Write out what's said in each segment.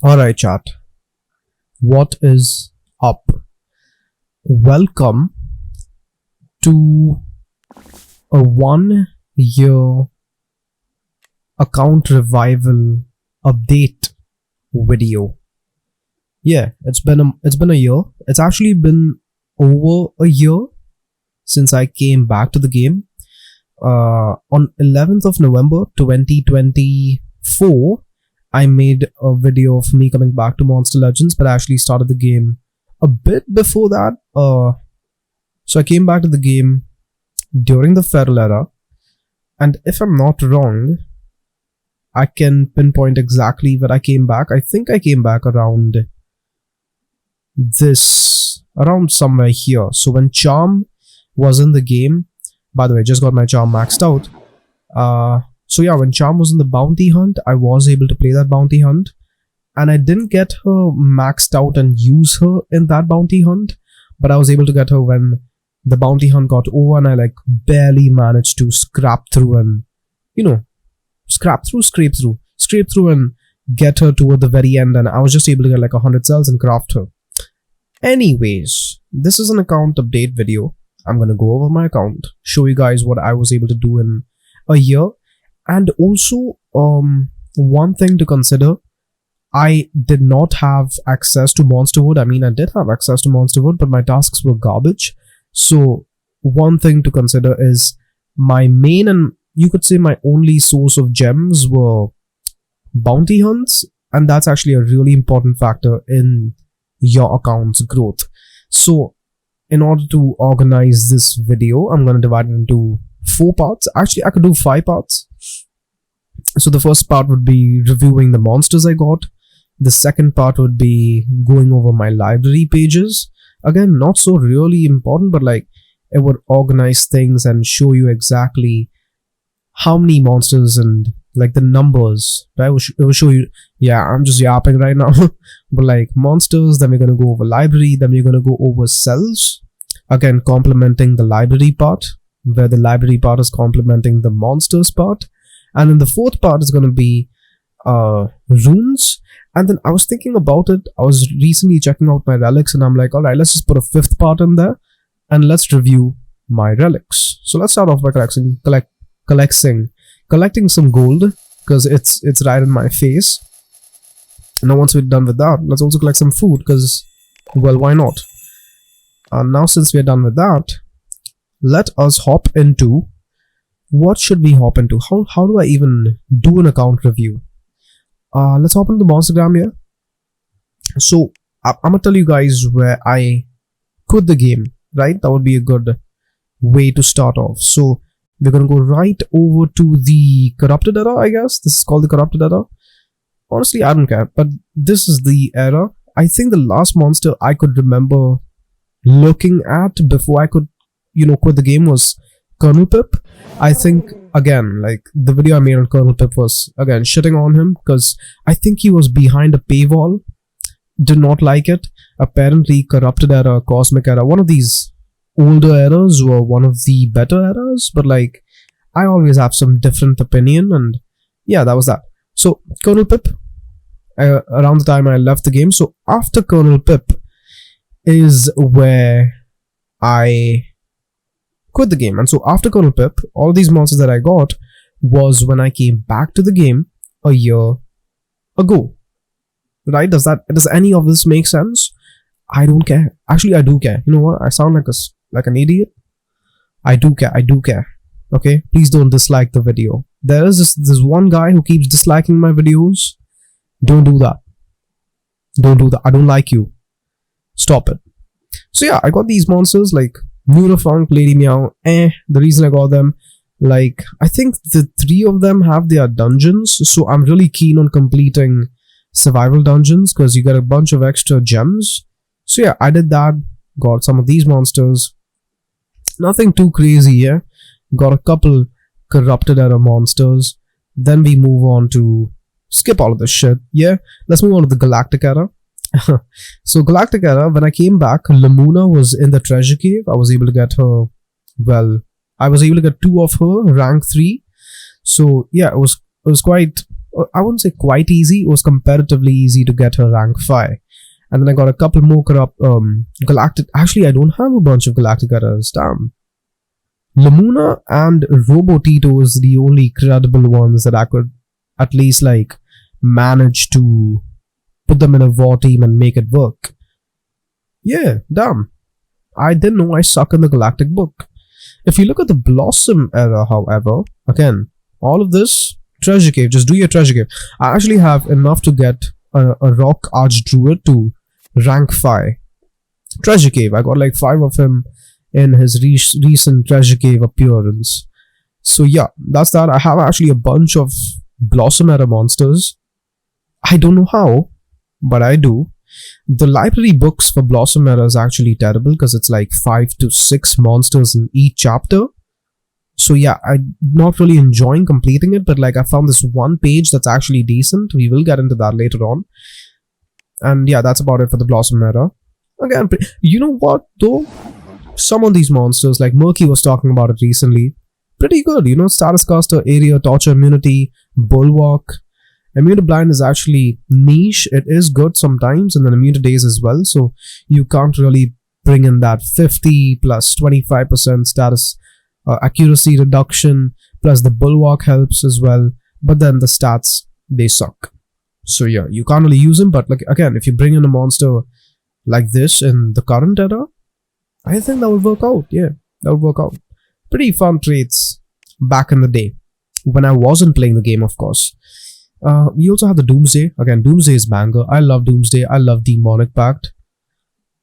Alright, chat. What is up? Welcome to a 1 year account revival update video. Yeah, it's been a year. It's actually been over a year since I came back to the game. On 11th of November 2024, I made a video of me coming back to Monster Legends, but I actually started the game a bit before that. So I came back to the game during the Feral era, and if I'm not wrong, I can pinpoint exactly when I came back. I think I came back around somewhere here. So when Charm was in the game, by the way, just got my Charm maxed out. So yeah, when Charm was in the bounty hunt, I was able to play that bounty hunt, and I didn't get her maxed out and use her in that bounty hunt, but I was able to get her when the bounty hunt got over, and I barely managed to scrape through and scrape through and get her toward the very end, and I was just able to get 100 cells and craft her. Anyways, this is an account update video. I'm gonna go over my account, show you guys what I was able to do in a year. And also, one thing to consider, I did not have access to Monsterwood. I mean, I did have access to Monsterwood, but my tasks were garbage. So one thing to consider is my main and you could say my only source of gems were bounty hunts, and that's actually a really important factor in your account's growth. So in order to organize this video, I'm going to divide it into 4 parts. Actually, I could do 5 parts. So the first part would be reviewing the monsters I got. The second part would be going over my library pages. Again, not so really important, but it would organize things and show you exactly how many monsters and the numbers. Right? It will show you. Yeah, I'm just yapping right now. But monsters, then we're going to go over library, then we're going to go over cells. Again, complementing the library part, where the library part is complementing the monsters part. And then the fourth part is going to be runes. And then I was thinking about it. I was recently checking out my relics, and I'm like, alright, let's just put a 5th part in there and let's review my relics. So let's start off by collecting some gold, because it's right in my face. Now once we're done with that, let's also collect some food, because, well, why not? Now since we're done with that, let us hop into what should we hop into? How do I even do an account review? Let's hop into the Monstergram here. So I'm gonna tell you guys where I quit the game, right? That would be a good way to start off. So we're gonna go right over to the Corrupted era, I guess. This is called the Corrupted era. Honestly, I don't care, but this is the era. I think the last monster I could remember looking at before I could, quit the game was Colonel Pip. I think, again, the video I made on Colonel Pip was, again, shitting on him, because I think he was behind a paywall. Did not like it. Apparently, Corrupted era, Cosmic era, one of these older eras were one of the better eras, but I always have some different opinion, and yeah, that was that. So, Colonel Pip, around the time I left the game, so after Colonel Pip is where I quit the game. And so after Colonel Pip, all these monsters that I got was when I came back to the game a year ago. Right? Does any of this make sense? I don't care. Actually, I do care. You know what? I sound like an idiot. I do care. Okay? Please don't dislike the video. There is this one guy who keeps disliking my videos. Don't do that. I don't like you. Stop it. So yeah, I got these monsters Neurofunk, Lady Meow. The reason I got them, I think the 3 of them have their dungeons, so I'm really keen on completing survival dungeons, because you get a bunch of extra gems. So yeah, I did that. Got some of these monsters. Nothing too crazy here. Got a couple Corrupted era monsters. Then we move on to skip all of this shit. Yeah, let's move on to the Galactic era. So Galactic era, when I came back, Lamuna was in the treasure cave. I was able to get her, I was able to get 2 of her, rank 3. So yeah, it was quite I wouldn't say quite easy, it was comparatively easy to get her rank 5. And then I got a couple more corrupt galactic. Actually, I don't have a bunch of galactic errors. Damn. Lamuna and Robotito is the only credible ones that I could at least like manage to put them in a war team and make it work. Yeah, damn. I didn't know I suck in the galactic book. If you look at the Blossom era, however, again, all of this, treasure cave, just do your treasure cave. I actually have enough to get a rock archdruid to rank 5. Treasure cave, I got like 5 of him in his recent treasure cave appearance. So yeah, that's that. I have actually a bunch of Blossom era monsters. I don't know how, but I do. The library books for Blossom era is actually terrible because it's like 5 to 6 monsters in each chapter. So yeah, I'm not really enjoying completing it, but like I found this one page that's actually decent. We will get into that later on. And yeah, that's about it for the Blossom era. Again, you know what though? Some of these monsters, like Murky was talking about it recently, pretty good. You know, Status Caster, Area, Torture Immunity, Bulwark. Immune to Blind is actually niche. It is good sometimes, and then Immune to Daze as well. So you can't really bring in that 50 plus 25% status accuracy reduction, plus the Bulwark helps as well. But then the stats, they suck. So yeah, you can't really use them. But like again, if you bring in a monster like this in the current era, I think that would work out. Yeah, that would work out. Pretty fun traits back in the day when I wasn't playing the game, of course. We also have the Doomsday. Again, Doomsday is banger. I love Doomsday. I love Demonic Pact.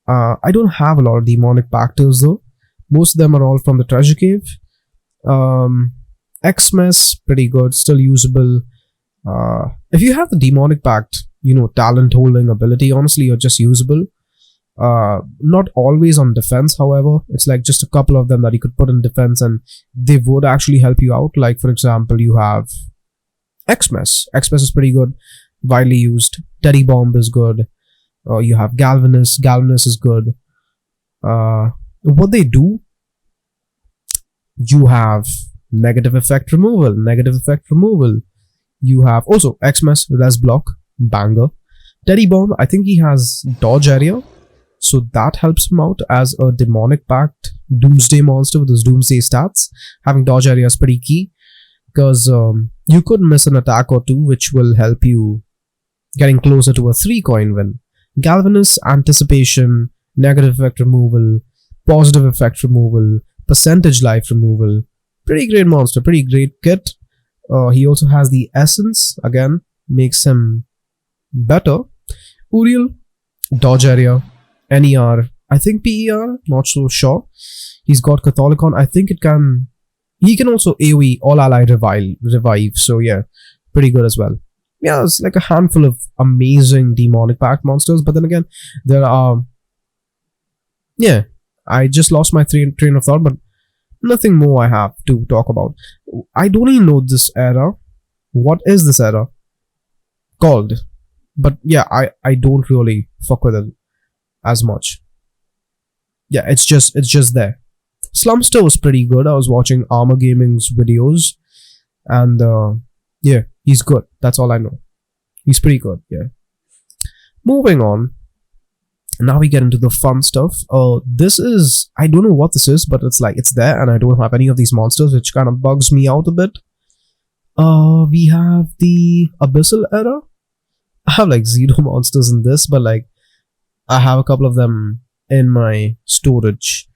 I don't have a lot of Demonic Pactors though. Most of them are all from the Treasure Cave. Xmas, pretty good. Still usable. If you have the Demonic Pact, you know, talent holding ability, honestly, you're just usable. Not always on defense, however. It's like just a couple of them that you could put in defense and they would actually help you out. Like, for example, you have Xmas. Xmas is pretty good, widely used. Teddy Bomb is good. You have Galvanus. Galvanus is good. What they do, you have negative effect removal. Negative effect removal. You have also Xmas, Res Block, banger. Teddy Bomb, I think he has dodge area, so that helps him out as a Demonic Pact Doomsday monster with his Doomsday stats. Having dodge area is pretty key, because you could miss an attack or two, which will help you getting closer to a 3 coin win. Galvanus, Anticipation, Negative Effect Removal, Positive Effect Removal, Percentage Life Removal. Pretty great monster, pretty great kit. He also has the Essence, again, makes him better. Uriel, Dodge Area, NER, I think PER, not so sure. He's got Catholicon, I think it can... He can also AoE, All Allied Revive, so yeah, pretty good as well. Yeah, it's like a handful of amazing Demonic Pact monsters, but then again, there are... Yeah, I just lost my train of thought, but nothing more I have to talk about. I don't even know this era. What is this era called? But yeah, I don't really fuck with it as much. Yeah, it's just there. Slumster was pretty good. I was watching Armor Gaming's videos, and yeah, he's good. That's all I know. He's pretty good. Yeah. Moving on. Now we get into the fun stuff. This is, I don't know what this is, but it's like it's there, and I don't have any of these monsters, which kind of bugs me out a bit. We have the Abyssal era. I have like 0 monsters in this, but like I have a couple of them in my storage.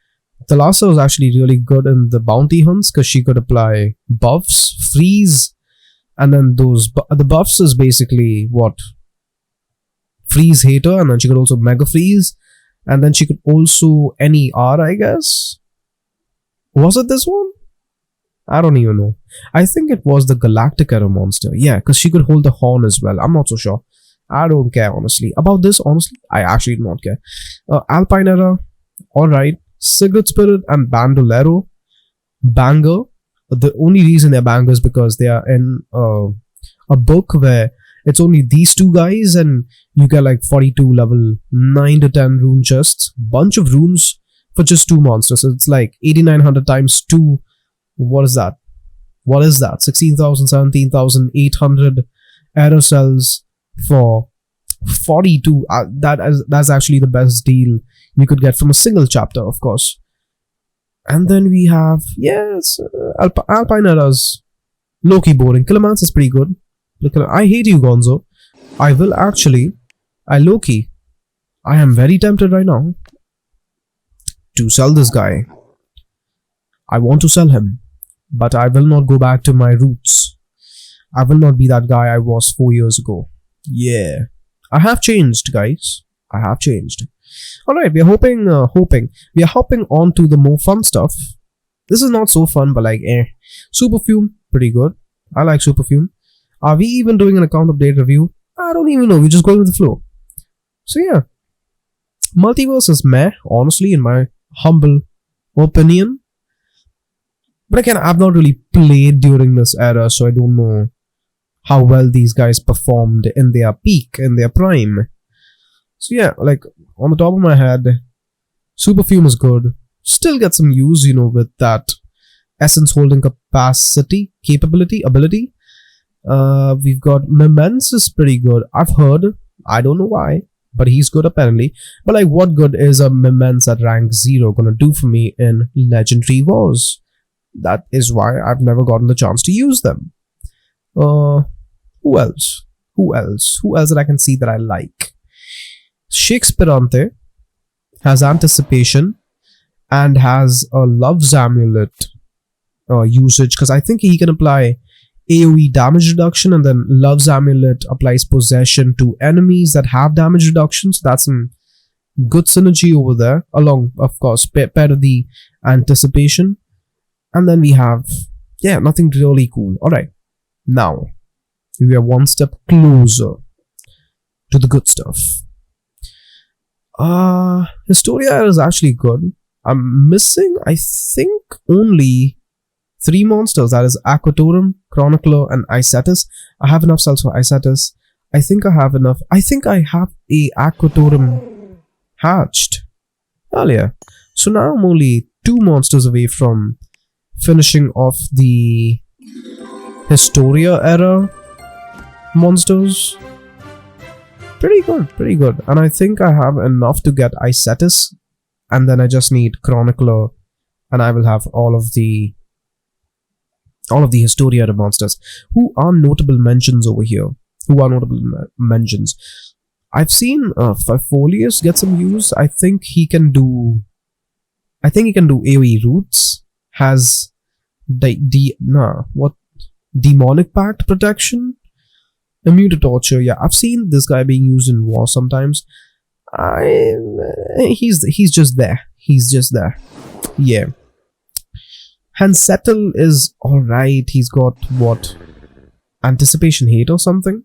Thalassa was actually really good in the bounty hunts because she could apply buffs, freeze, and then the buffs is basically what? Freeze hater, and then she could also mega freeze, and then she could also NER, I guess. Was it this one? I don't even know. I think it was the Galactic era monster. Yeah, because she could hold the horn as well. I'm not so sure. I don't care, honestly. About this, honestly, I actually do not care. Alpine era, alright. Cigarette Spirit and Bandolero, banger. The only reason they're bangers because they are in a book where it's only these 2 guys and you get like 42 level 9 to 10 rune chests. Bunch of runes for just 2 monsters. So it's like 8900 times 2. What is that? 16,000, 17,800 error cells for 42. That's actually the best deal you could get from a single chapter, of course. And then we have, yes, Alpine errors. Low-key boring. Killermans is pretty good. I hate you, Gonzo. I low-key. I am very tempted right now to sell this guy. I want to sell him, but I will not go back to my roots. I will not be that guy I was 4 years ago. Yeah. I have changed, guys. I have changed. Alright, we are hoping. We are hopping on to the more fun stuff. This is not so fun, but like, Superfume, pretty good. I like Superfume. Are we even doing an account update review? I don't even know. We're just going with the flow. So yeah. Multiverse is meh, honestly, in my humble opinion. But again, I've not really played during this era, so I don't know how well these guys performed in their peak, in their prime. So yeah, like, on the top of my head, Superfume is good. Still get some use, with that essence holding capability. We've got Memens is pretty good. I've heard, I don't know why, but he's good apparently. But like, what good is a Memens at rank 0 gonna do for me in Legendary Wars? That is why I've never gotten the chance to use them. Who else? Who else that I can see that I like? Shakespeare has Anticipation and has a Love's Amulet usage, because I think he can apply AoE damage reduction, and then Love's Amulet applies possession to enemies that have damage reduction. So that's some good synergy over there, along, of course, paired with the Anticipation. And then we have, yeah, nothing really cool. Alright, now we are one step closer to the good stuff. Historia is actually good. I'm missing, I think, only 3 monsters. That is Aquatorum, Chronicler, and Icetus. I have enough cells for Icetus. I think I have enough. I think I have a Aquatorum hatched earlier. So now I'm only 2 monsters away from finishing off the Historia era monsters. Pretty good. And I think I have enough to get Icetus, and then I just need Chronicler, and I will have all of the Historia era monsters. Who are notable mentions over here? I've seen Fifolius get some use. I think he can do AoE roots. Has Demonic Pact protection, immune to torture. Yeah, I've seen this guy being used in war sometimes. He's just there. Yeah. Hansettel is alright. He's got what? Anticipation hate or something?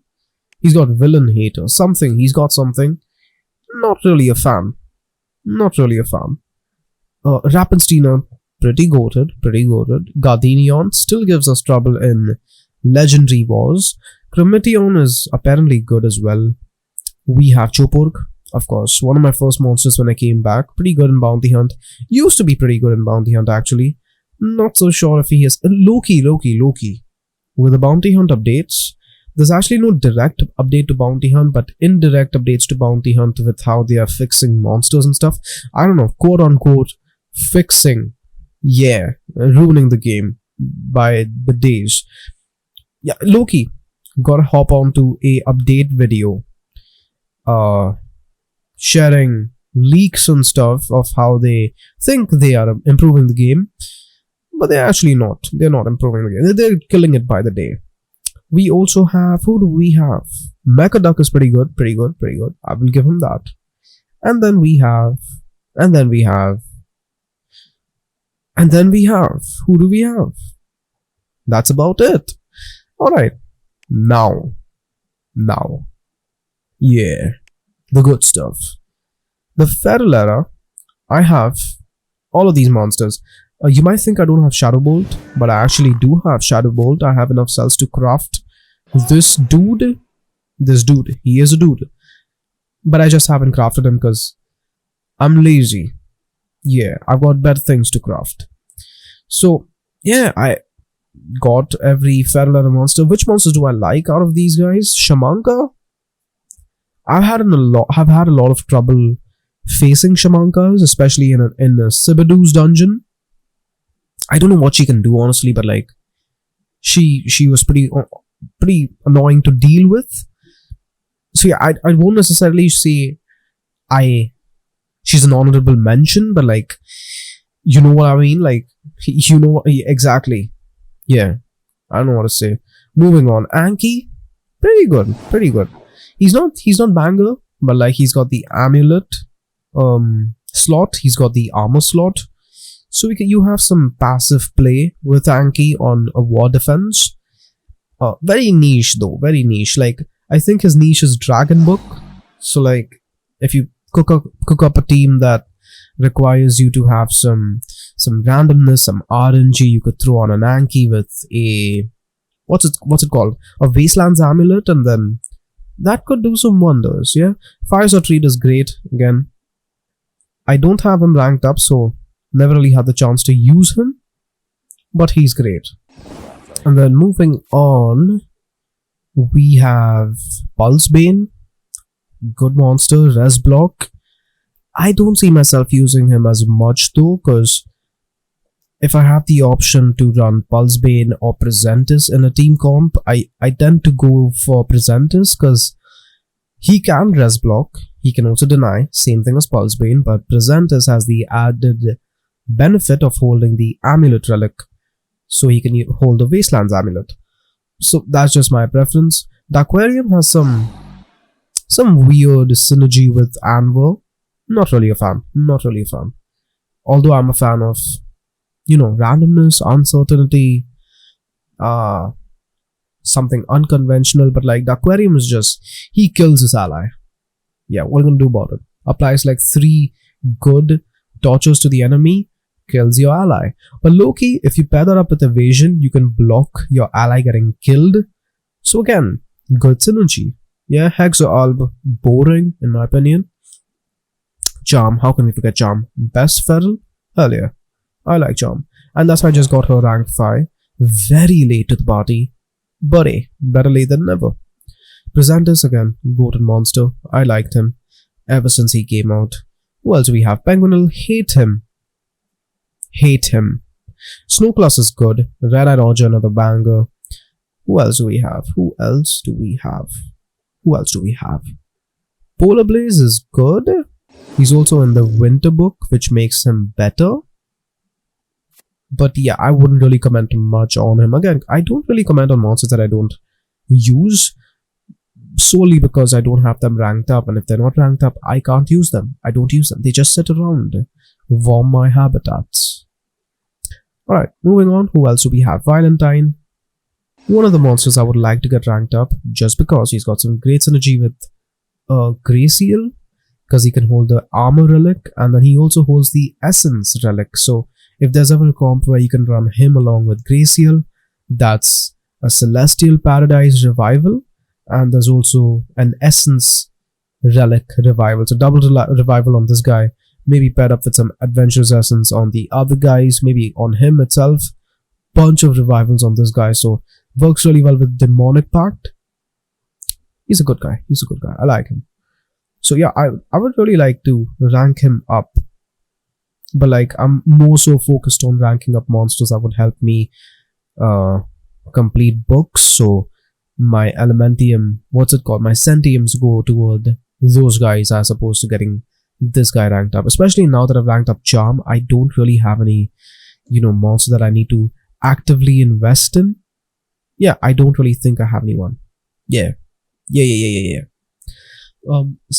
He's got villain hate or something. He's got something. Not really a fan. Rappensteiner, pretty goated. Gardenion still gives us trouble in Legendary Wars. Chromition is apparently good as well. We have Choporg, of course, one of my first monsters when I came back. Pretty good in Bounty Hunt. Used to be pretty good in Bounty Hunt, actually. Not so sure if he is. Loki. With the Bounty Hunt updates, there's actually no direct update to Bounty Hunt, but indirect updates to Bounty Hunt with how they are fixing monsters and stuff. I don't know, quote unquote, fixing. Yeah, ruining the game by the days. Yeah, Loki. Gotta hop onto a update video. Sharing leaks and stuff of how they think they are improving the game. But they're actually not. They're not improving the game. They're killing it by the day. We also have... Who do we have? Mechaduck is pretty good. I will give him that. And then we have... Who do we have? That's about it. Alright. Now. Yeah. The good stuff. The Feral Era. I have all of these monsters. You might think I don't have Shadow Bolt, but I actually do have Shadow Bolt. I have enough cells to craft this dude. He is a dude. But I just haven't crafted him because I'm lazy. Yeah, I've got better things to craft. So, yeah, got every feral letter monster. Which monsters do I like out of these guys? Shamanka? I've had a lot of trouble facing Shamankas, especially in a Sibidu's dungeon. I don't know what she can do honestly, but like she was pretty annoying to deal with. So yeah, I won't necessarily say she's an honorable mention, but like you know what I mean, like you know what, exactly. Yeah, I don't know what to say. Moving on, Anki, pretty good. He's not banger, but like he's got the amulet slot, he's got the armor slot, so you have some passive play with Anki on a war defense. Very niche though, very niche. Like I think his niche is Dragon Book. So like if you cook up a team that requires you to have some randomness, some RNG, you could throw on an Anki with a what's it called? A Wastelands Amulet, and then that could do some wonders, yeah. Fire Sword Treat is great. Again, I don't have him ranked up, so never really had the chance to use him, but he's great. And then moving on, we have Pulsebane, good monster, res block. I don't see myself using him as much though, because if I have the option to run Pulsebane or Presentis in a team comp, I tend to go for Presentis because he can res block, he can also deny, same thing as Pulsebane, but Presentis has the added benefit of holding the Amulet Relic, so he can hold the Wastelands Amulet. So that's just my preference. The Aquarium has some weird synergy with Anvor. Not really a fan. Although I'm a fan of, randomness, uncertainty, something unconventional, but like the Aquarium is just, he kills his ally. Yeah, what are you gonna do about it? Applies like 3 good tortures to the enemy, kills your ally. But low-key, if you pair that up with evasion, you can block your ally getting killed. So again, good synergy. Yeah, Hex or Alb, boring in my opinion. Charm, how can we forget Charm? Best Feral? Hell yeah, I like Charm. And that's why I just got her rank 5. Very late to the party, but hey, better late than never. Presentis again, goated monster. I liked him ever since he came out. Who else do we have? Penguinal, hate him. Snowclass is good. Red-Eye Roger, another banger. Who else do we have? Polar Blaze is good. He's also in the Winter Book, which makes him better. But yeah, I wouldn't really comment much on him. Again, I don't really comment on monsters that I don't use, solely because I don't have them ranked up, and if they're not ranked up, I can't use them. I don't use them. They just sit around, warm my habitats. Alright, moving on. Who else do we have? Valentine. One of the monsters I would like to get ranked up, just because he's got some great synergy with Graciel, because he can hold the Armor Relic, and then he also holds the Essence Relic. So if there's ever a comp where you can run him along with Graciel, that's a Celestial Paradise Revival, and there's also an Essence Relic Revival. So double revival on this guy, maybe paired up with some Adventurous Essence on the other guys, maybe on him itself. Bunch of revivals on this guy, so works really well with Demonic Pact. He's a good guy. I like him. So yeah, I would really like to rank him up, but like I'm more so focused on ranking up monsters that would help me complete books. So my Elementium, my Sentiums go toward those guys as opposed to getting this guy ranked up. Especially now that I've ranked up Charm, I don't really have any, monster that I need to actively invest in. Yeah, I don't really think I have anyone. Yeah.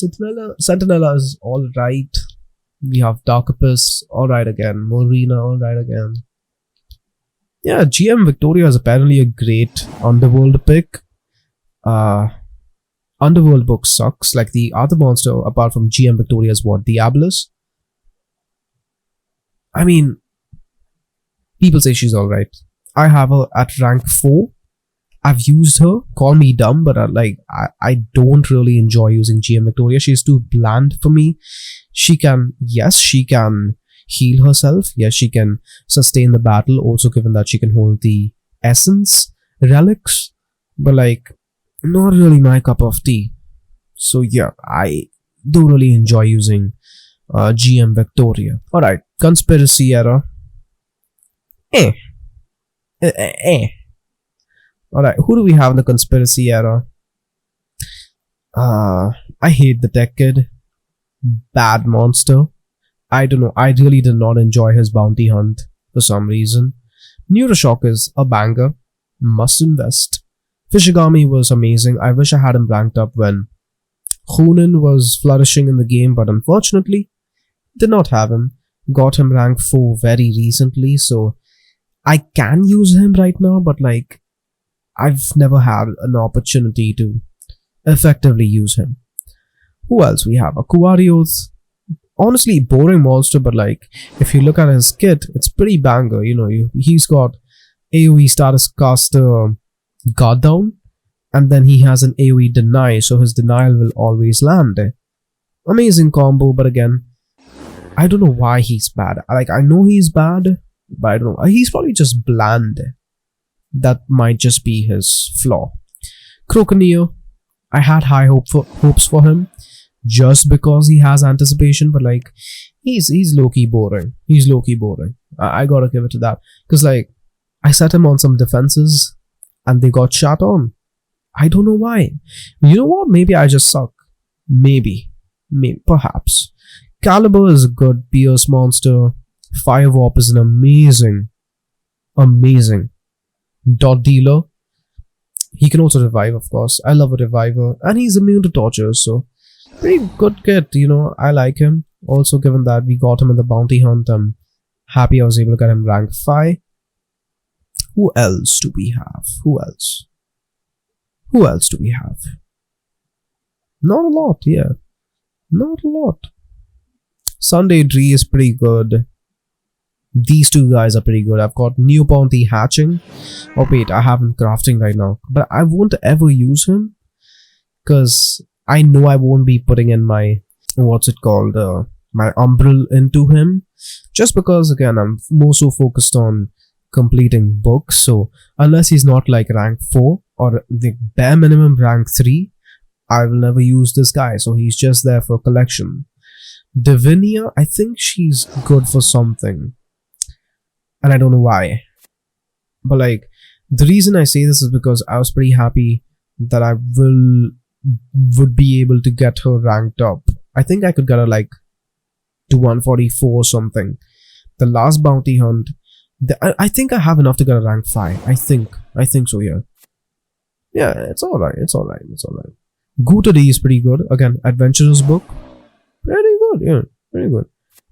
Sentinella is alright. We have Darkopus, alright again. Marina, alright again. Yeah, GM Victoria is apparently a great Underworld pick. Underworld book sucks. Like the other monster apart from GM Victoria is what? Diabolus? I mean, people say she's alright. I have her at rank 4. I've used her, call me dumb, but I don't really enjoy using GM Victoria. She's too bland for me. She can heal herself. Yes, she can sustain the battle, also given that she can hold the essence, relics, but like not really my cup of tea. So yeah, I don't really enjoy using GM Victoria. Alright, conspiracy era. Eh. Alright, who do we have in the conspiracy era? I hate the tech kid. Bad monster. I don't know, I really did not enjoy his bounty hunt for some reason. Neuroshock is a banger. Must invest. Fishigami was amazing. I wish I had him ranked up when Hunin was flourishing in the game, but unfortunately, did not have him. Got him rank 4 very recently, so I can use him right now, but like, I've never had an opportunity to effectively use him. Who else we have? Aquarius. Honestly, boring monster, but like, if you look at his kit, it's pretty banger. You know, he's got AoE status caster guard down, and then he has an AoE deny, so his denial will always land. Amazing combo, but again, I don't know why he's bad. Like, I know he's bad, but I don't know. He's probably just bland. That might just be his flaw. Croconeer, I had high hopes for him, just because he has anticipation, but like, he's low-key boring. He's low-key boring. I gotta give it to that. Because like, I set him on some defenses, and they got shot on. I don't know why. You know what? Maybe I just suck. Maybe, perhaps. Caliber is a good Pierce monster. Fire Warp is an amazing dot dealer. He can also revive, of course. I love a reviver, and he's immune to torture, so pretty good kit, you know. I like him. Also, given that we got him in the bounty hunt, I'm happy I was able to get him rank 5. Who else do we have? Who else do we have? Not a lot, yeah. Not a lot. Sunday Dree is pretty good. These two guys are pretty good. I've got New Bounty hatching. Oh wait, I have him crafting right now. But I won't ever use him, because I know I won't be putting in my, my Umbral into him. Just because, again, I'm more so focused on completing books. So unless he's not like rank 4 or the bare minimum rank 3, I will never use this guy. So he's just there for collection. Divinia, I think she's good for something, and I don't know why. But like, the reason I say this is because I was pretty happy that I would be able to get her ranked up. I think I could get her like to 144 or something. The last bounty hunt, I think I have enough to get a rank 5. I think so, yeah. Yeah, it's alright. Guta D is pretty good. Again, adventurous book. Pretty good, yeah. Pretty good.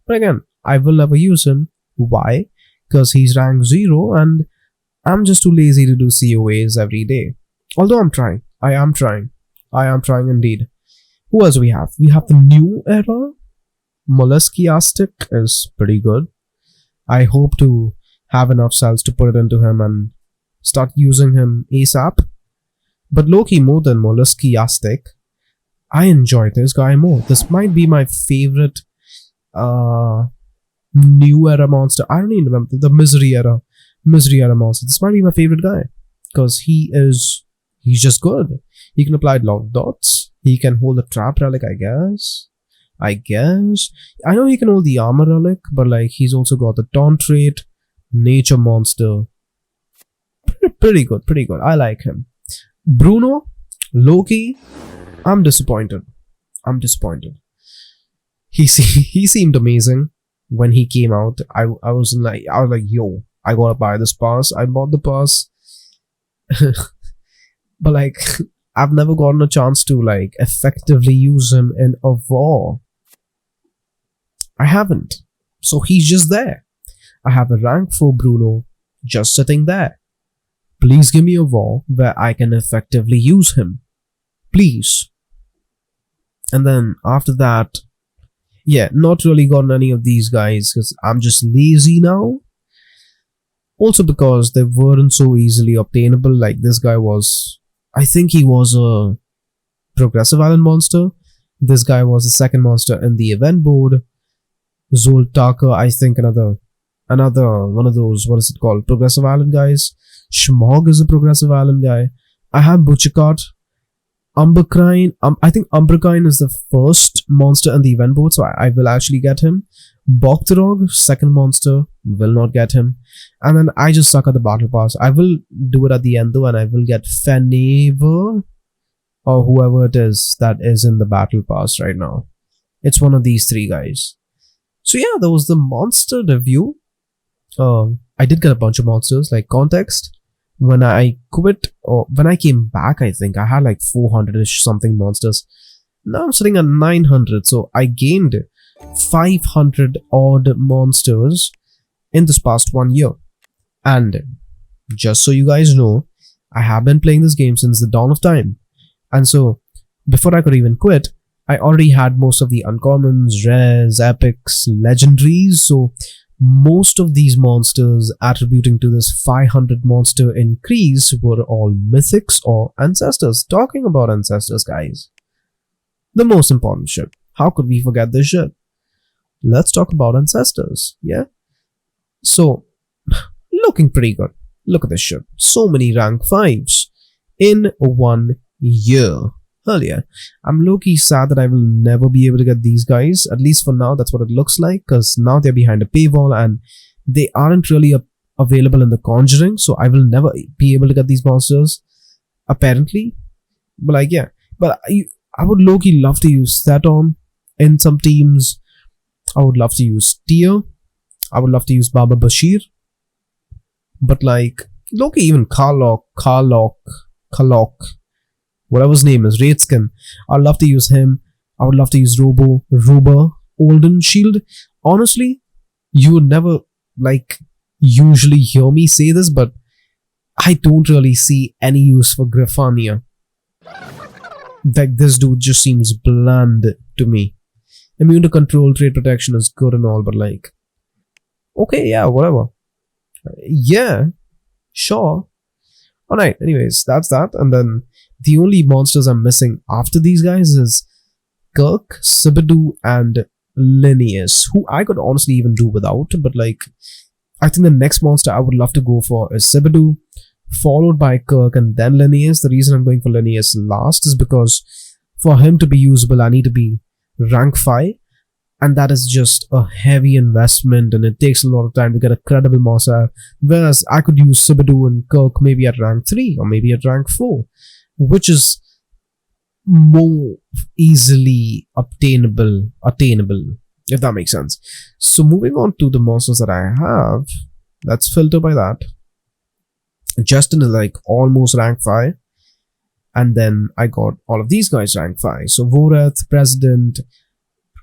But again, I will never use him. Why? Because he's rank 0 and I'm just too lazy to do COAs every day. Although I'm trying. I am trying indeed. Who else we have? We have the new era. Mollusciastic is pretty good. I hope to have enough cells to put it into him and start using him ASAP. But low-key more than Mollusciastic, I enjoy this guy more. This might be my favorite new era monster. I don't even remember the misery era monster. This might be my favorite guy because he's just good. He can apply a lot of dots. He can hold the trap relic, I guess. I know he can hold the armor relic, but like, he's also got the taunt trait, nature monster. Pretty good. I like him. Bruno, Loki, I'm disappointed. He seemed amazing when he came out. I was like, yo, I gotta buy this pass. I bought the pass. But like, I've never gotten a chance to like effectively use him in a war. I haven't. So he's just there. I have a rank 4 Bruno just sitting there. Please give me a war where I can effectively use him. Please. And then after that, yeah, not really gotten any of these guys because I'm just lazy now. Also because they weren't so easily obtainable. Like this guy was, I think he was a progressive island monster. This guy was the second monster in the event board. Zoltaka, I think another another one of those, what is it called, progressive island guys. Schmog is a progressive island guy. I have Butchercart. Umberkrine, I think Umberkrine is the first monster in the event board, so I will actually get him. Boktorog, second monster, will not get him. And then I just suck at the battle pass. I will do it at the end though, and I will get Fenever, or whoever it is that is in the battle pass right now. It's one of these three guys. So yeah, that was the monster review. I did get a bunch of monsters, like context. When I quit, or when I came back, I think I had like 400-ish something monsters. Now I'm sitting at 900, so I gained 500 odd monsters in this past 1 year. And just so you guys know, I have been playing this game since the dawn of time. And so, before I could even quit, I already had most of the uncommons, rares, epics, legendaries, so most of these monsters attributing to this 500 monster increase were all mythics or ancestors. Talking about ancestors, guys. The most important shit. How could we forget this shit? Let's talk about ancestors, yeah? So, looking pretty good. Look at this shit. So many rank 5s in 1 year. Hell yeah. I'm low-key sad that I will never be able to get these guys. At least for now, that's what it looks like. Because now they're behind a paywall and they aren't really available in the Conjuring. So I will never be able to get these monsters. Apparently. But like, yeah. But I would low-key love to use Theton in some teams. I would love to use Tyr. I would love to use Baba Bashir. But like, low-key even Karlok, whatever his name is, Wraithskin. I'd love to use him. I would love to use Ruber, Olden Shield. Honestly, you would never, like, usually hear me say this, but I don't really see any use for Griffania. Like, this dude just seems bland to me. Immune to control, trade protection is good and all, but like, okay, yeah, whatever. Yeah, sure. Alright, anyways, that's that. And then the only monsters I'm missing after these guys is Kirk, Sibidoo, and Linnaeus, who I could honestly even do without, but like, I think the next monster I would love to go for is Sibidoo, followed by Kirk and then Linnaeus. The reason I'm going for Linnaeus last is because for him to be usable, I need to be rank 5, and that is just a heavy investment and it takes a lot of time to get a credible monster, whereas I could use Sibidoo and Kirk maybe at rank 3 or maybe at rank 4, which is more easily attainable, if that makes sense. So moving on to the monsters that I have, let's filter by that. Justin is like almost rank 5, and then I got all of these guys rank 5. So Voreth, President.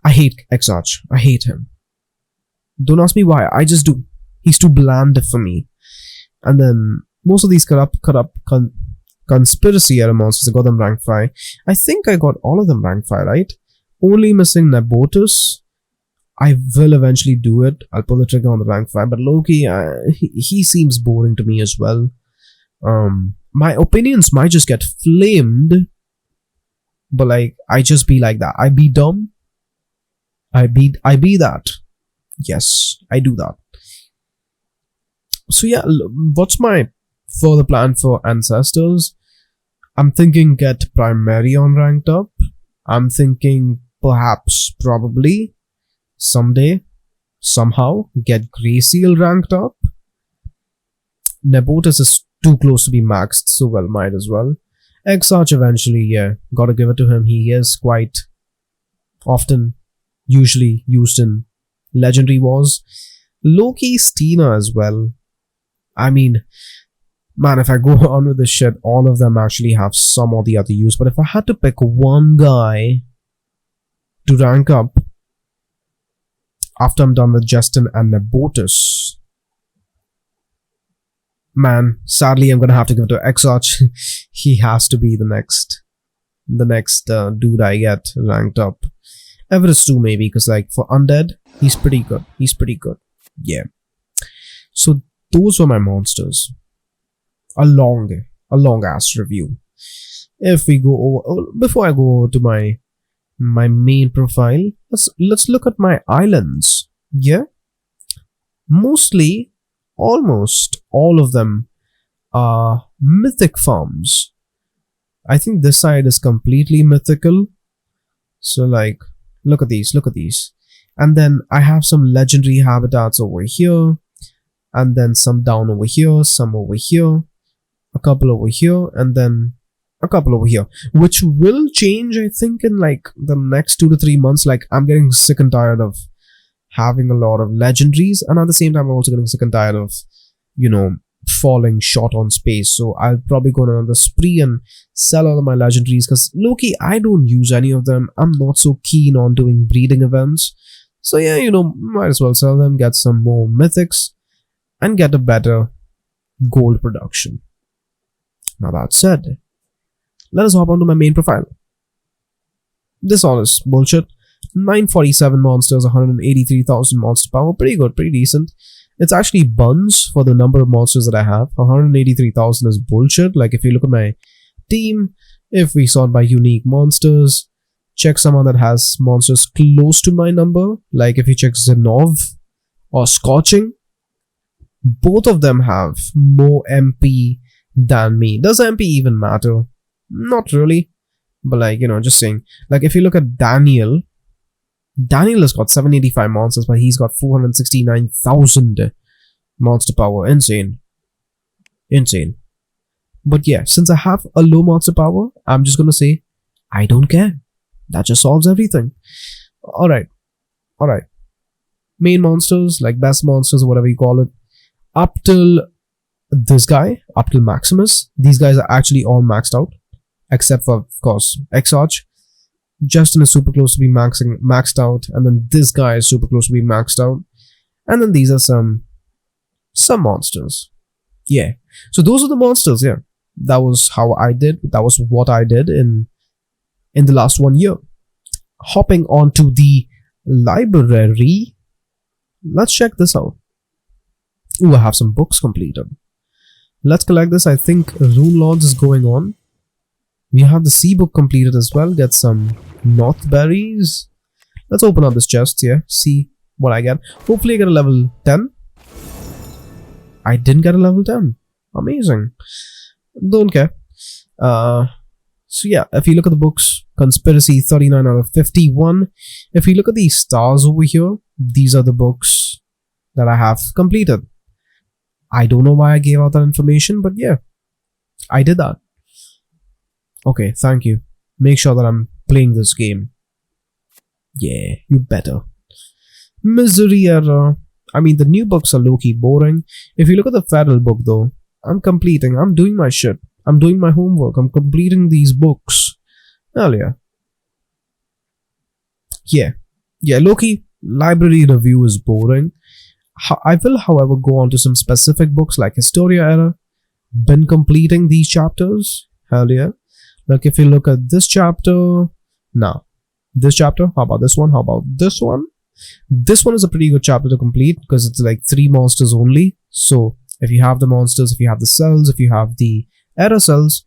I hate Exarch. I hate him. Don't ask me why. I just do. He's too bland for me. And then most of these conspiracy era monsters, I got them rank 5. I think I got all of them rank 5, right? Only missing Nabotus. I will eventually do it. I'll pull the trigger on the rank 5. But Loki, he seems boring to me as well. My opinions might just get flamed. But like, I just be like that. I be dumb. I be that. Yes, I do that. So yeah, what's my further plan for ancestors? I'm thinking get Primarion ranked up. I'm thinking perhaps, probably, someday, somehow, get Grayseal ranked up. Nabotus is too close to be maxed, so well, might as well. Exarch eventually, yeah, gotta give it to him. He is quite often usually used in legendary wars. Loki, Stina as well. I mean, man, if I go on with this shit, all of them actually have some or the other use. But if I had to pick one guy to rank up after I'm done with Justin and Nabotus, man, sadly I'm gonna have to give it to Exarch. He has to be the next dude I get ranked up. Everest too, maybe, because like for undead, he's pretty good. Yeah. So those were my monsters. A long ass review. If we go over, before I go over to my main profile, let's look at my islands. Yeah. Mostly, almost all of them are mythic farms. I think this side is completely mythical. So like, look at these, look at these. And then I have some legendary habitats over here, and then some down over here, some over here, a couple over here, and then a couple over here, which will change, I think, in like the next 2 to 3 months. Like, I'm getting sick and tired of having a lot of legendaries, and at the same time, I'm also getting sick and tired of, falling short on space. So I'll probably go on another spree and sell all of my legendaries, because low-key, I don't use any of them. I'm not so keen on doing breeding events. So yeah, might as well sell them, get some more mythics, and get a better gold production. Now that said, let us hop onto my main profile. This all is bullshit. 947 monsters, 183,000 monster power. Pretty good, pretty decent. It's actually buns for the number of monsters that I have. 183,000 is bullshit. Like, if you look at my team, if we sort by unique monsters, check someone that has monsters close to my number. Like, if you check Zenov or Scorching, both of them have more MP than me. Does MP even matter? Not really. But like, just saying. Like, if you look at Daniel has got 785 monsters, but he's got 469,000 monster power. Insane. Insane. But yeah, since I have a low monster power, I'm just gonna say, I don't care. That just solves everything. Alright. Alright. Main monsters, like best monsters or whatever you call it. Up till this guy, up till Maximus, these guys are actually all maxed out. Except for, of course, Exarch. Justin is super close to being maxed out, and then this guy is super close to being maxed out, and then these are some monsters. Yeah, so those are the monsters. Yeah, that was how I did. That was what I did in the last 1 year. Hopping onto the library, let's check this out. Ooh, I have some books completed. Let's collect this. I think Rune Lords is going on. We have the sea book completed as well. Get some North berries. Let's open up this chest here. See what I get. Hopefully I get a level 10. I didn't get a level 10. Amazing. Don't care. So yeah, if you look at the books, Conspiracy 39 out of 51. If you look at these stars over here, these are the books that I have completed. I don't know why I gave out that information, but yeah, I did that. Okay, thank you. Make sure that I'm playing this game. Yeah, you better. Misery error. I mean, the new books are low-key boring. If you look at the Feral book though, I'm doing my shit. I'm doing my homework. I'm completing these books. Hell yeah. Yeah, low-key, library review is boring. I will, however, go on to some specific books like Historia Era. Been completing these chapters. Hell yeah. Like, if you look at this chapter, this chapter, how about this one? How about this one? This one is a pretty good chapter to complete because it's like 3 monsters only. So, if you have the monsters, if you have the cells, if you have the error cells,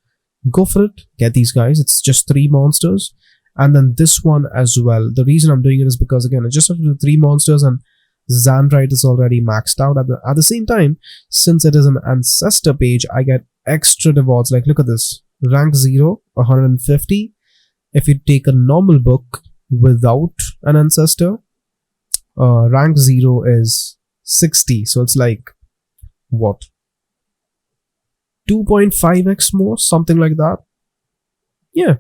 go for it. Get these guys. It's just 3 monsters. And then this one as well. The reason I'm doing it is because, again, I just have to do 3 monsters and Xandrite is already maxed out. At the same time, since it is an ancestor page, I get extra rewards. Like, look at this. Rank 0, 150. If you take a normal book without an ancestor, rank 0 is 60. So it's like, what? 2.5x more? Something like that. Yeah.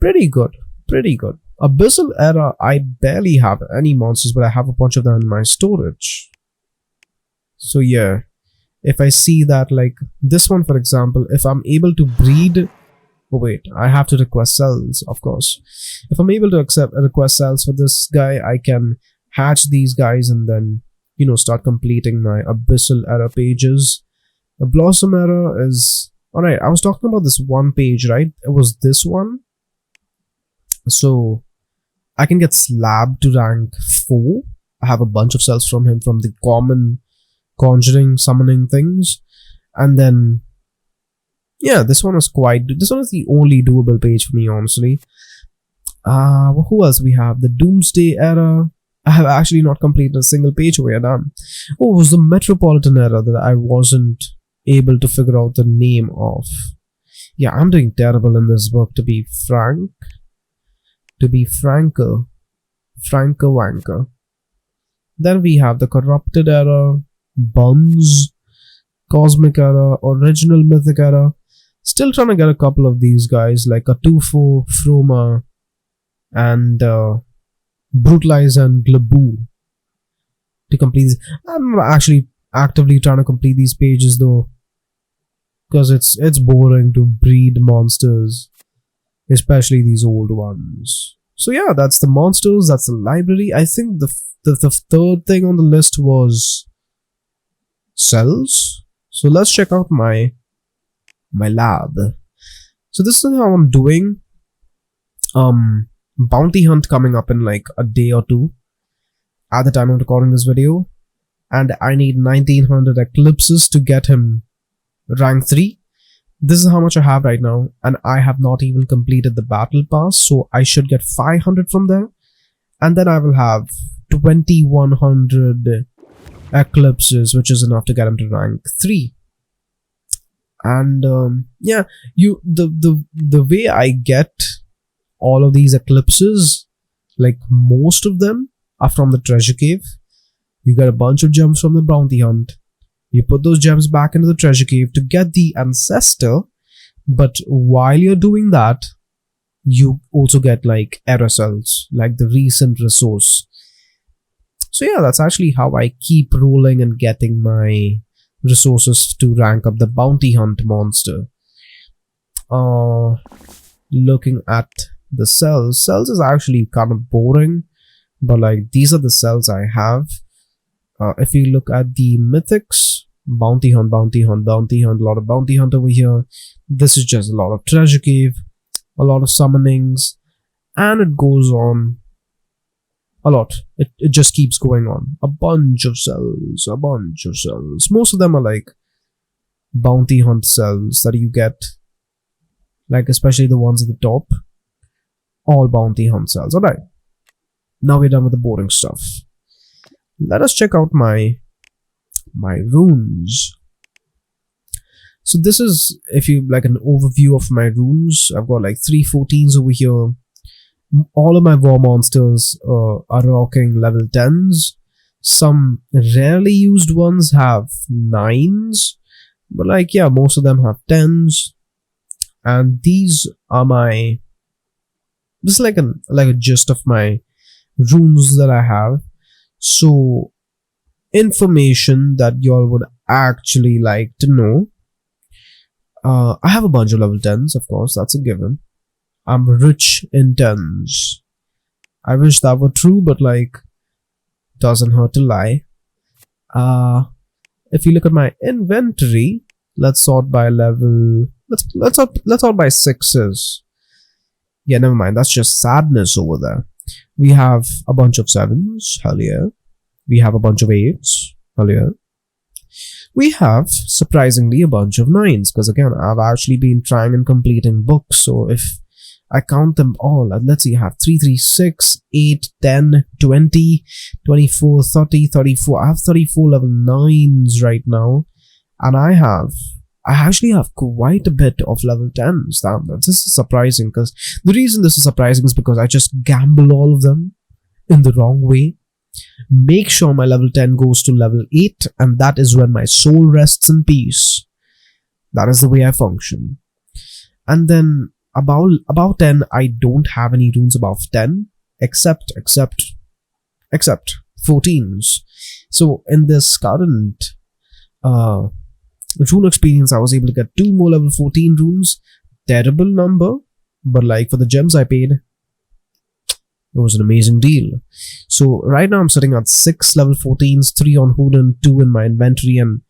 Pretty good. Pretty good. Abyssal Era, I barely have any monsters, but I have a bunch of them in my storage. So yeah. If I see that, like this one for example, if I'm able to breed, oh wait, I have to request cells, of course. If I'm able to request cells for this guy, I can hatch these guys and then, start completing my Abyssal Era pages. The Blossom Era is, alright, I was talking about this one page, right? It was this one. So, I can get Slab to rank 4. I have a bunch of cells from him from the common conjuring summoning things, and then yeah, this one is the only doable page for me, honestly. Who else we have? The Doomsday Era. I have actually not completed a single page over here. Done. Oh, it was the Metropolitan Era that I wasn't able to figure out the name of. Yeah, I'm doing terrible in this book, to be frank. To be franker. Franker wanker. Then we have the Corrupted Era, Buns, Cosmic Era, Original Mythic Era. Still trying to get a couple of these guys like Atufo, Froma, and Brutalize and Glaboo to complete these. I'm actually actively trying to complete these pages though, because it's boring to breed monsters, especially these old ones. So yeah, that's the monsters, that's the library. I think the third thing on the list was cells. So let's check out my lab. So this is how I'm doing. Bounty hunt coming up in like a day or two at the time of recording this video, and I need 1900 eclipses to get him rank 3. This is how much I have right now, and I have not even completed the battle pass, so I should get 500 from there, and then I will have 2100 eclipses, which is enough to get him to rank 3. And yeah, the way I get all of these eclipses, like most of them are from the treasure cave. You get a bunch of gems from the bounty hunt. You put those gems back into the treasure cave to get the ancestor, but while you're doing that, you also get like error cells, like the recent resource. So yeah, that's actually how I keep rolling and getting my resources to rank up the bounty hunt monster. Looking at the cells is actually kind of boring, but like these are the cells I have. If you look at the mythics, bounty hunt, a lot of bounty hunt over here. This is just a lot of treasure cave, a lot of summonings, and it goes on a lot. It just keeps going on. A bunch of cells. Most of them are like bounty hunt cells that you get, like especially the ones at the top. All bounty hunt cells. Alright, now we're done with the boring stuff. Let us check out my runes. So this is, if you like, an overview of my runes. I've got like 3 14s over here. All of my war monsters are rocking level 10s. Some rarely used ones have 9s, but like yeah, most of them have 10s. And these are my, this is like a gist of my runes that I have. So information that y'all would actually like to know. I have a bunch of level 10s, of course, that's a given. I'm rich in 10s. I wish that were true, but like, doesn't hurt to lie. If you look at my inventory, let's sort by level. Let's sort by 6s. Yeah, never mind. That's just sadness over there. We have a bunch of 7s. Hell yeah. We have a bunch of 8s. Hell yeah. We have, surprisingly, a bunch of 9s. Because again, I've actually been trying and completing books. So if I count them all, let's see, I have 3, 3, 6, 8, 10, 20, 24, 30, 34. I have 34 level 9s right now. And I actually have quite a bit of level 10s. Damn, this is surprising, because the reason this is surprising is because I just gamble all of them in the wrong way. Make sure my level 10 goes to level 8, and that is when my soul rests in peace. That is the way I function. And then about 10, I don't have any runes above 10, except 14s. So in this current rune experience, I was able to get 2 more level 14 runes. Terrible number, but like for the gems I paid, it was an amazing deal. So right now I'm sitting at 6 level 14s, 3 on hood and 2 in my inventory, and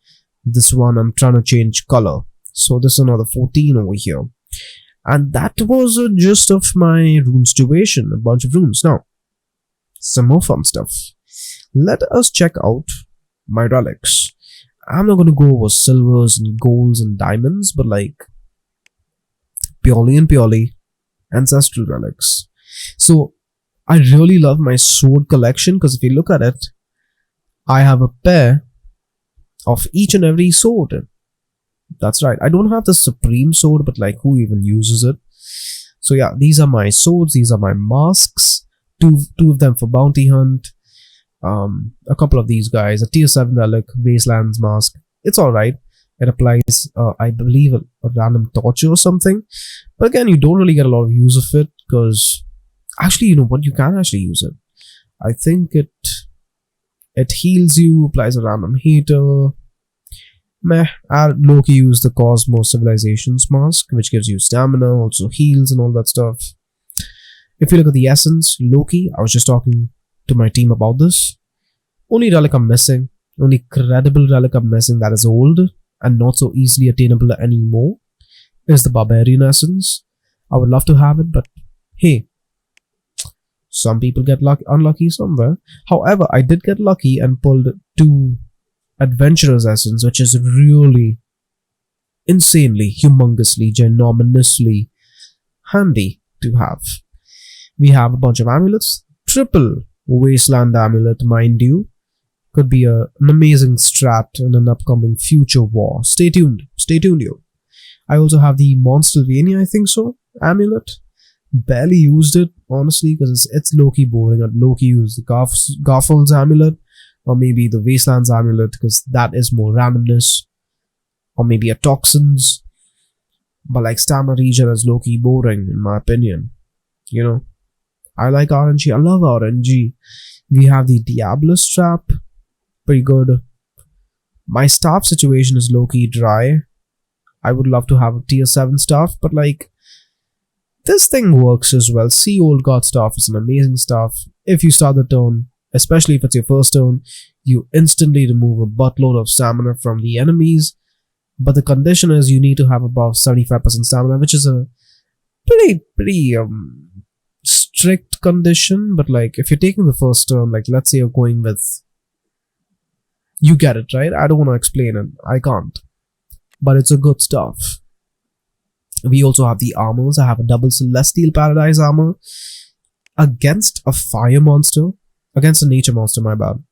this one I'm trying to change color. So this is another 14 over here. And that was a gist of my runes duration, a bunch of runes. Now, some more fun stuff. Let us check out my relics. I'm not going to go over silvers and golds and diamonds, but like purely ancestral relics. So I really love my sword collection because if you look at it, I have a pair of each and every sword. That's right. I don't have the supreme sword, but like who even uses it? So yeah, these are my swords. These are my masks. Two of them for bounty hunt. A couple of these guys. A tier 7 relic, Wastelands mask. It's alright. It applies, I believe, a random torture or something. But again, you don't really get a lot of use of it because actually, you know what? You can actually use it. I think it heals you, applies a random heater. Meh. I low-key use the Cosmos Civilizations mask, which gives you stamina, also heals and all that stuff. If you look at the essence, Loki, I was just talking to my team about this. Only relic I'm missing, only credible relic I'm missing that is old and not so easily attainable anymore is the Barbarian essence. I would love to have it, but hey, some people get unlucky somewhere. However, I did get lucky and pulled 2 Adventurer's essence, which is really insanely, humongously, ginormously handy to have. We have a bunch of amulets, triple Wasteland amulet, mind you. Could be an amazing strat in an upcoming future war. Stay tuned, yo. I also have the Monstervania, I think so, amulet. Barely used it, honestly, because it's low-key boring. I'd low-key use the Garfield's amulet, or maybe the Wasteland's amulet, because that is more randomness. Or maybe a Toxins. But like stamina regen is low-key boring, in my opinion. You know, I like RNG. I love RNG. We have the Diablo strap. Pretty good. My staff situation is low-key dry. I would love to have a tier 7 staff, but like, this thing works as well. Sea Old God staff is an amazing staff. If you start the turn, especially if it's your first turn, you instantly remove a buttload of stamina from the enemies. But the condition is you need to have above 75% stamina, which is a pretty strict condition. But like, if you're taking the first turn, like let's say you're going with, you get it, right? I don't want to explain it. I can't. But it's a good stuff. We also have the armors. I have a double Celestial Paradise armor against a fire monster. Against a nature monster, my bad.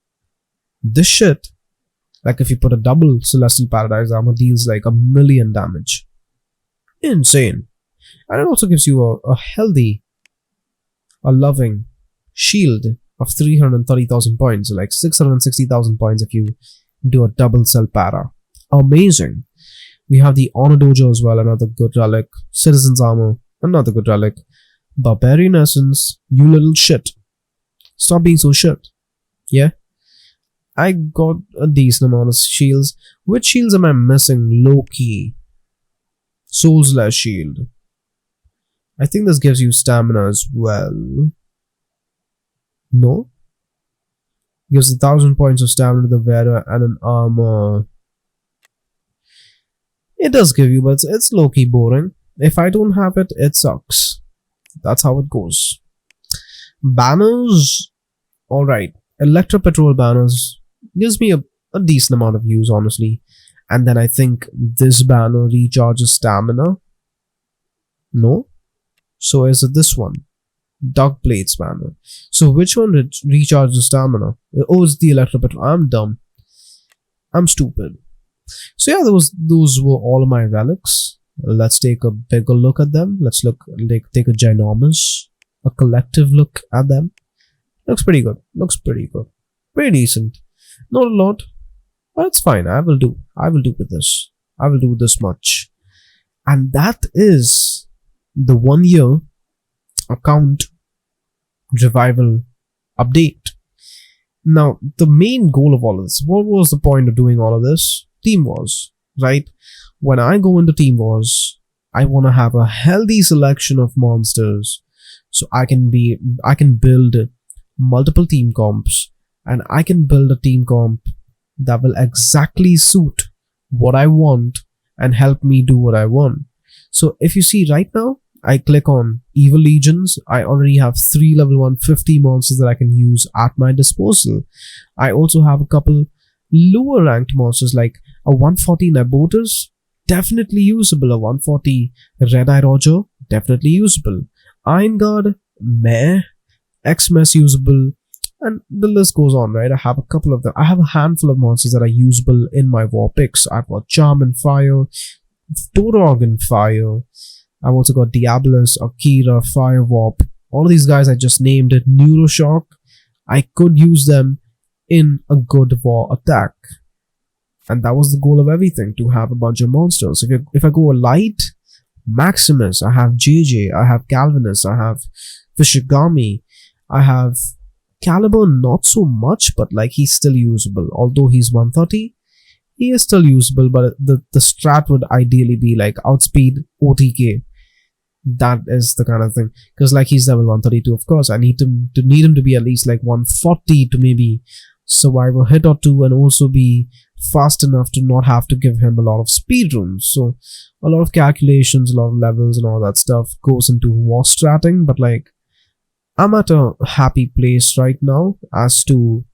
This shit, like if you put a double Celestial Paradise armor, deals like 1,000,000 damage. Insane. And it also gives you a healthy, a loving shield of 330,000 points, like 660,000 points if you do a double cell para. Amazing. We have the Honor Dojo as well, another good relic. Citizen's Armor, another good relic. Barbarian Essence, you little shit. Stop being so shit. Yeah? I got a decent amount of shields. Which shields am I missing? Loki. Soulslash shield. I think this gives you stamina as well. No? Gives 1,000 points of stamina to the wearer and an armor. It does give you, but it's low-key boring. If I don't have it, it sucks. That's how it goes. Banners. Alright. Electro Patrol banners gives me a decent amount of use, honestly. And then I think this banner recharges stamina. No? So is it this one? Dark Blades banner. So which one recharges stamina? Oh, it's the Electro Patrol. I'm dumb. I'm stupid. So yeah, those were all of my relics. Let's take a bigger look at them. Let's take a ginormous, a collective look at them. Looks pretty good. Pretty decent. Not a lot, but it's fine. I will do with this. I will do this much. And that is the 1 year account revival update. Now, the main goal of all of this, what was the point of doing all of this? Team Wars, right? When I go into Team Wars, I want to have a healthy selection of monsters so I can build multiple team comps, and I can build a team comp that will exactly suit what I want and help me do what I want. So if you see right now, I click on Evil Legions. I already have 3 level 150 monsters that I can use at my disposal. I also have a couple lower ranked monsters like a 140 Nabotas, definitely usable. A 140 Red Eye Roger, definitely usable. Iron Guard, meh. Xmas usable, and the list goes on, right? I have a couple of them. I have a handful of monsters that are usable in my war picks. I've got Charm and Fire, Torog and Fire. I've also got Diabolus, Akira, Fire Warp. All of these guys I just named it. Neuroshock. I could use them in a good war attack. And that was the goal of everything, to have a bunch of monsters. If I go light, Maximus, I have JJ, I have Calvinus, I have Fishigami, I have Caliber, not so much, but like he's still usable. Although he's 130, he is still usable, but the strat would ideally be like outspeed OTK. That is the kind of thing, because like he's level 132, of course I need him to be at least like 140 to maybe survive a hit or two, and also be fast enough to not have to give him a lot of speed runes. So a lot of calculations, a lot of levels and all that stuff goes into war stratting, but like I'm at a happy place right now as to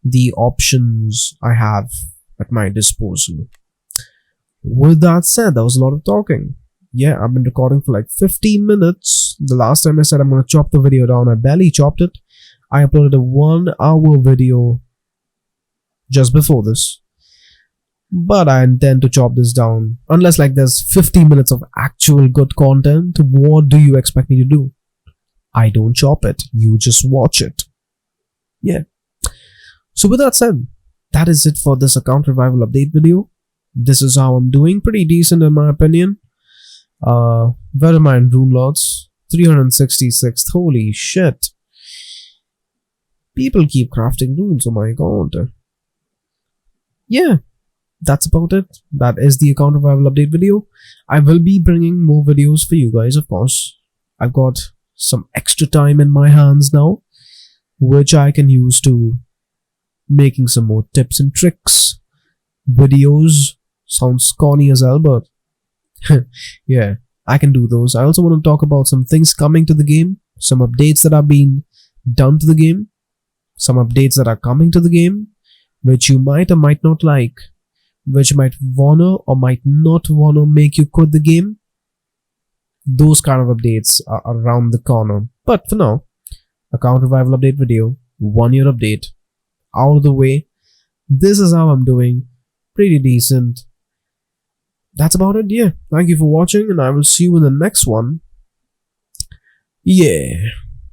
the options I have at my disposal. With that said, that was a lot of talking. Yeah, I've been recording for like 15 minutes. The last time I said I'm going to chop the video down, I barely chopped it. I uploaded a 1-hour video just before this. But I intend to chop this down. Unless like there's 50 minutes of actual good content, what do you expect me to do? I don't chop it. You just watch it. Yeah. So with that said, that is it for this account revival update video. This is how I'm doing. Pretty decent in my opinion. Where am I in Rune Lords? 366th. Holy shit. People keep crafting runes. Oh my god. Yeah. That's about it. That is the account revival update video. I will be bringing more videos for you guys, of course. I've got some extra time in my hands now, which I can use to making some more tips and tricks videos. Sounds corny as hell, but yeah, I can do those. I also want to talk about some things coming to the game, some updates that are being done to the game, some updates that are coming to the game, which you might or might not like, which might wanna or might not wanna make you quit the game. Those kind of updates are around the corner. But for now, account revival update video, 1 year update, out of the way. This is how I'm doing. Pretty decent. That's about it. Yeah, thank you for watching, and I will see you in the next one. Yeah.